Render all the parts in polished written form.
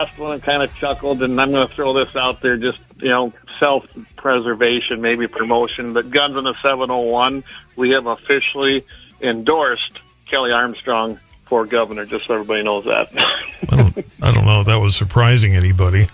last one and kind of chuckled, and I'm going to throw this out there, just, self-preservation, maybe promotion. But Guns in the 701, we have officially endorsed Kelly Armstrong for governor, just so everybody knows that. I don't know if that was surprising anybody.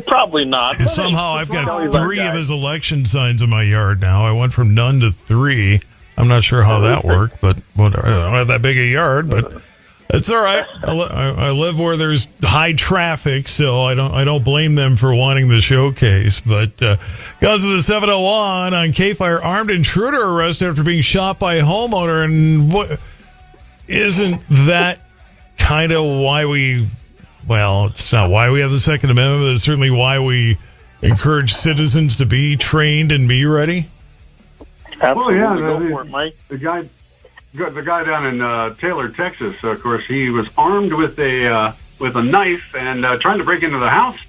Probably not. And somehow I've got 3 of his election signs in my yard now. I went from none to 3. I'm not sure how that worked, but I don't have that big a yard, but it's all right. I live where there's high traffic, so I don't blame them for wanting the showcase. But Guns of the 701 on KFYR, armed intruder arrested after being shot by a homeowner. And what isn't that kind of why it's not why we have the Second Amendment, but it's certainly why we encourage citizens to be trained and be ready? Absolutely. Well, Go for it, Mike. The guy down in Taylor, Texas, of course, he was armed with a knife and trying to break into the house.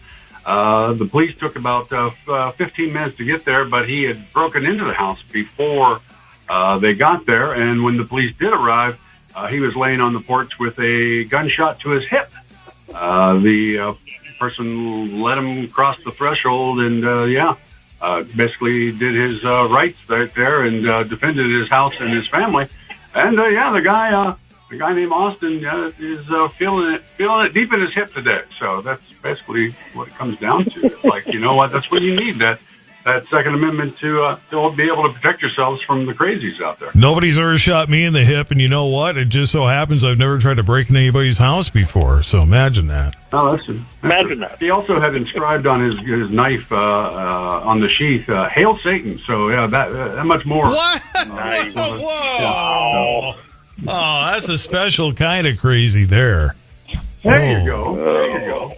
The police took about 15 minutes to get there, but he had broken into the house before they got there. And when the police did arrive, he was laying on the porch with a gunshot to his hip. The person let him cross the threshold and, basically did his rights right there and defended his house and his family. And the guy named Austin is feeling it deep in his hip today. So that's basically what it comes down to. It's like, you know what? That's what you need, that Second Amendment to be able to protect yourselves from the crazies out there. Nobody's ever shot me in the hip, and you know what? It just so happens I've never tried to break into anybody's house before. So imagine that. Oh, imagine that. He also had inscribed on his knife on the sheath, "Hail Satan." So that much more. What? Nice. Whoa! Oh, that's a special kind of crazy there. There you go.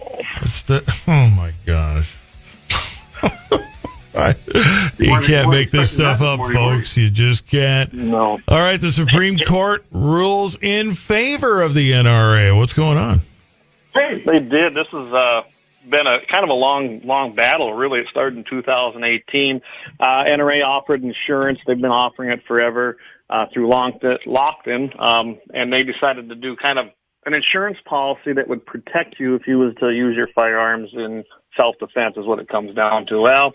Oh my gosh. You can't make this stuff up, folks. You just can't. No. All right, the Supreme Court rules in favor of the NRA. What's going on? Hey, they did. This has been a kind of a long battle, really. It started in 2018. NRA offered insurance. They've been offering it forever through Lockton, and they decided to do kind of an insurance policy that would protect you if you was to use your firearms in self-defense is what it comes down to. Well,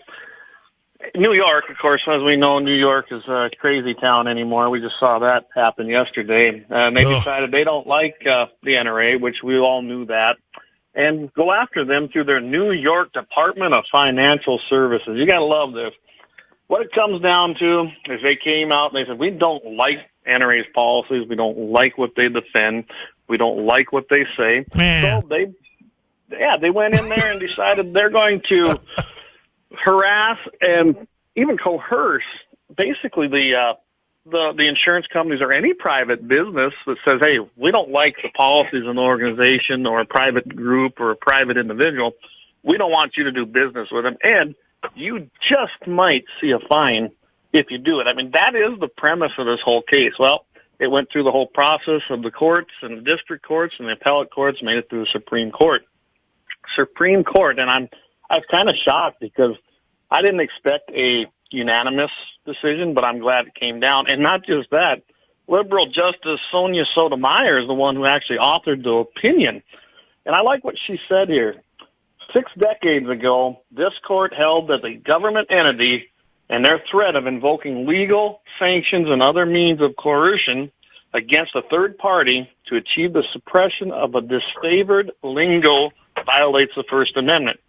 New York, of course, as we know, New York is a crazy town anymore. We just saw that happen yesterday. And they decided they don't like the NRA, which we all knew that, and go after them through their New York Department of Financial Services. You got to love this. What it comes down to is they came out and they said, we don't like NRA's policies. We don't like what they defend. We don't like what they say. Man. So they went in there and decided they're going to harass and even coerce basically the insurance companies or any private business that says, hey, we don't like the policies of an organization or a private group or a private individual. We don't want you to do business with them. And you just might see a fine if you do it. I mean, that is the premise of this whole case. Well, it went through the whole process of the courts and the district courts and the appellate courts, made it through the Supreme Court. And I was kind of shocked because I didn't expect a unanimous decision, but I'm glad it came down. And not just that, liberal Justice Sonia Sotomayor is the one who actually authored the opinion. And I like what she said here. 6 decades ago, this court held that the government entity and their threat of invoking legal sanctions and other means of coercion against a third party to achieve the suppression of a disfavored lingo violates the First Amendment.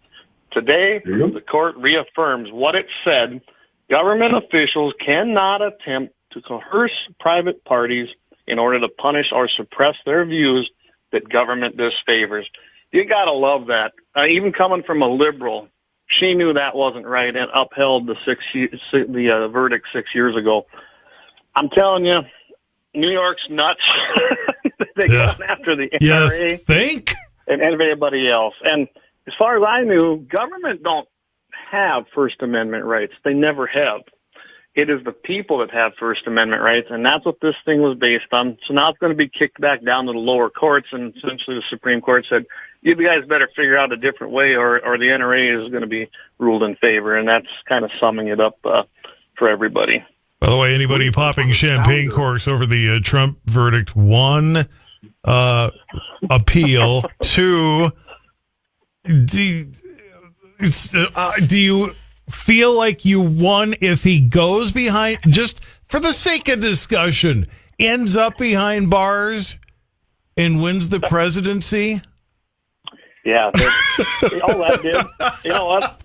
Today, the court reaffirms what it said. Government officials cannot attempt to coerce private parties in order to punish or suppress their views that government disfavors. You got to love that. Even coming from a liberal, she knew that wasn't right and upheld the verdict 6 years ago. I'm telling you, New York's nuts. They got after the NRA. You think? And everybody else. And as far as I knew, government don't have First Amendment rights. They never have. It is the people that have First Amendment rights, and that's what this thing was based on. So now it's going to be kicked back down to the lower courts, and essentially the Supreme Court said, you guys better figure out a different way or the NRA is going to be ruled in favor, and that's kind of summing it up for everybody. By the way, anybody popping champagne corks over the Trump verdict, 1, appeal, 2, do you feel like you won if he goes behind, just for the sake of discussion, ends up behind bars and wins the presidency? Yeah. All that did. You know what?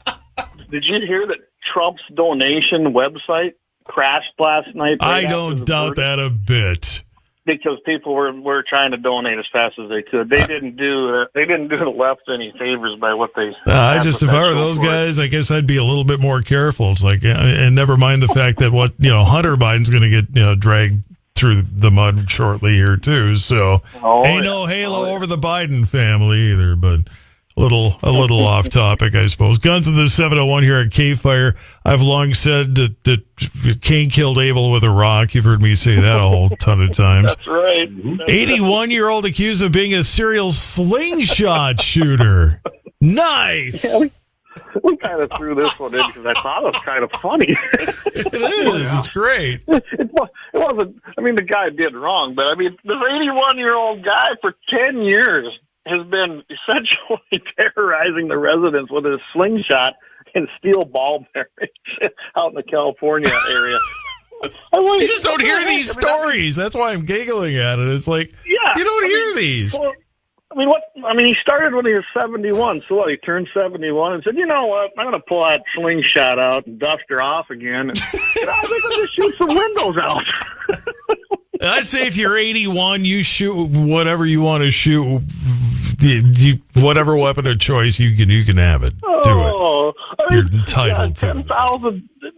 Did you hear that Trump's donation website crashed last night? I don't doubt that a bit. Because people were trying to donate as fast as they could. They didn't do the left any favors by what they. If I were those guys, I guess I'd be a little bit more careful. It's like, and never mind the fact that Hunter Biden's going to get dragged through the mud shortly here too. So ain't no halo over the Biden family either. But a little off topic, I suppose. Guns of the 701 here at KFYR. I've long said that Cain killed Abel with a rock. You've heard me say that a whole ton of times. That's right. 81-year-old accused of being a serial slingshot shooter. Nice. Yeah, we kind of threw this one in because I thought it was kind of funny. It is. It's great. It wasn't. I mean, the guy did wrong, but I mean, this 81-year-old guy for 10 years has been essentially terrorizing the residents with his slingshot and steel ball bearings out in the California area. You just don't hear these stories. That's why I'm giggling at it. It's like, you don't hear these. Well, he started when he was 71. So what? He turned 71 and said, you know what? I'm going to pull that slingshot out and dust her off again. And I'm going to shoot some windows out. I'd say if you're 81, you shoot whatever you want to shoot. Whatever weapon of choice you can have it. Do it. You're entitled to it.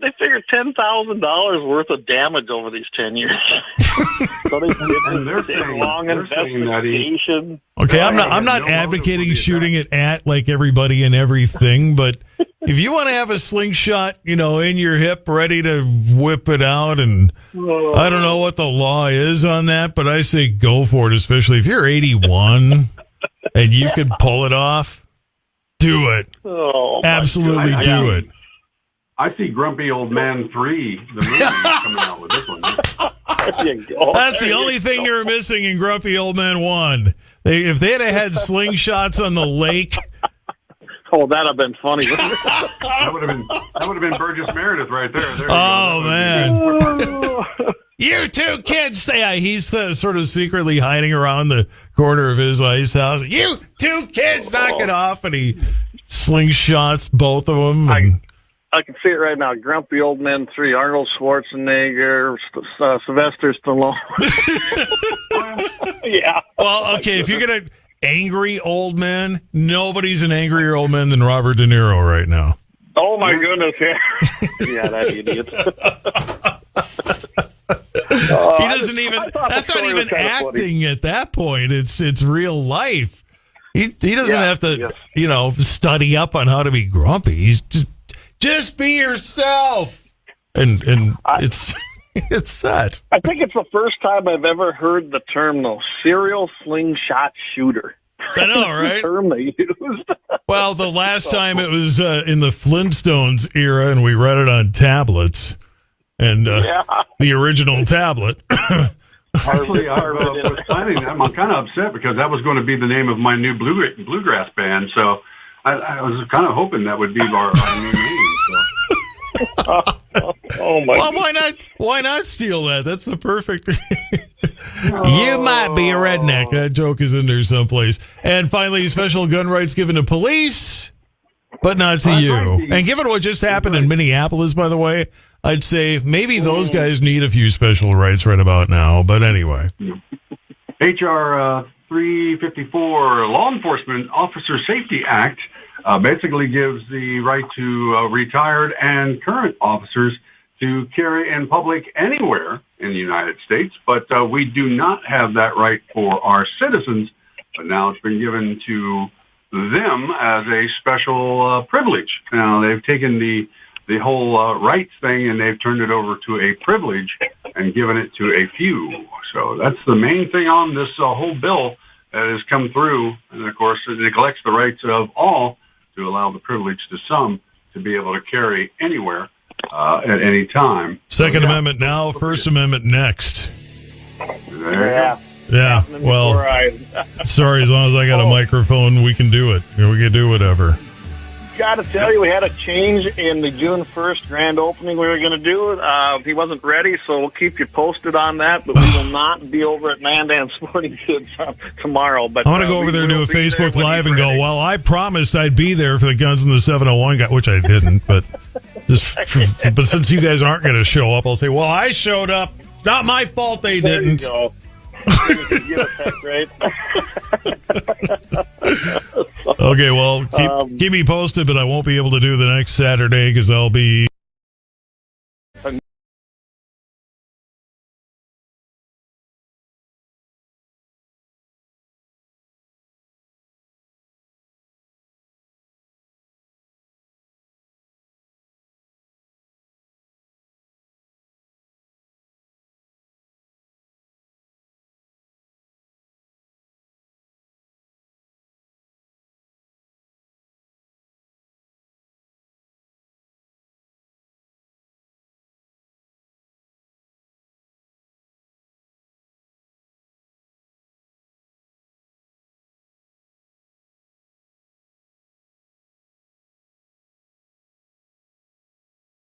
They figured $10,000 worth of damage over these 10 years. So they did a long investigation. Okay, I'm not advocating shooting it at like everybody and everything, but if you want to have a slingshot, in your hip, ready to whip it out, and I don't know what the law is on that, but I say go for it, especially if you're 81 and you can pull it off. Do it. Absolutely do it. I see Grumpy Old Man 3, the movie, coming out with this one. That's the only thing you're missing in Grumpy Old Man 1. If they'd have had slingshots on the lake. Oh, that'd have been funny. That would have been Burgess Meredith right there. Man. You two kids stay. He's sort of secretly hiding around the corner of his ice house. You two kids, knock it off. And he slingshots both of them. I can see it right now. Grumpy Old Men 3, Arnold Schwarzenegger, Sylvester Stallone. Yeah. Well, okay, if you're going to angry old men, nobody's an angrier old man than Robert De Niro right now. Oh, my goodness. Yeah, yeah, that idiot. He doesn't even. That's not even acting at that point. It's real life. He doesn't have to study up on how to be grumpy. He's just be yourself, and it's set. I think it's the first time I've ever heard the term serial slingshot shooter. I know, right? The term they used. Well, the last time it was in the Flintstones era, and we read it on tablets. And the original tablet. Actually, I was planning that. I'm kind of upset because that was going to be the name of my new bluegrass band. So I was kind of hoping that would be our new name. So. Oh my! Well, why not steal that? That's the perfect. You might be a redneck. That joke is in there someplace. And finally, special gun rights given to police, but not to you. And given what just happened in Minneapolis, by the way, I'd say maybe those guys need a few special rights right about now. But anyway. H.R. 354, Law Enforcement Officer Safety Act, basically gives the right to retired and current officers to carry in public anywhere in the United States. But we do not have that right for our citizens. But now it's been given to them as a special privilege. Now, they've taken the whole rights thing and they've turned it over to a privilege and given it to a few. So that's the main thing on this whole bill that has come through. And, of course, it neglects the rights of all to allow the privilege to some to be able to carry anywhere at any time. Second Amendment now, First Amendment next. There you go. Yeah, well, sorry, as long as I got a microphone, we can do it. We can do whatever. Got to tell you, we had a change in the June 1st grand opening we were going to do. He wasn't ready, so we'll keep you posted on that, but we will not be over at Mandan Sporting Goods tomorrow. But I want to go over there and do a Facebook Live and go, well, I promised I'd be there for the Guns in the 701 guy, which I didn't, but but since you guys aren't going to show up, I'll say, well, I showed up. It's not my fault they didn't. There you go. Right? Okay, well, keep me posted, but I won't be able to do the next Saturday because I'll be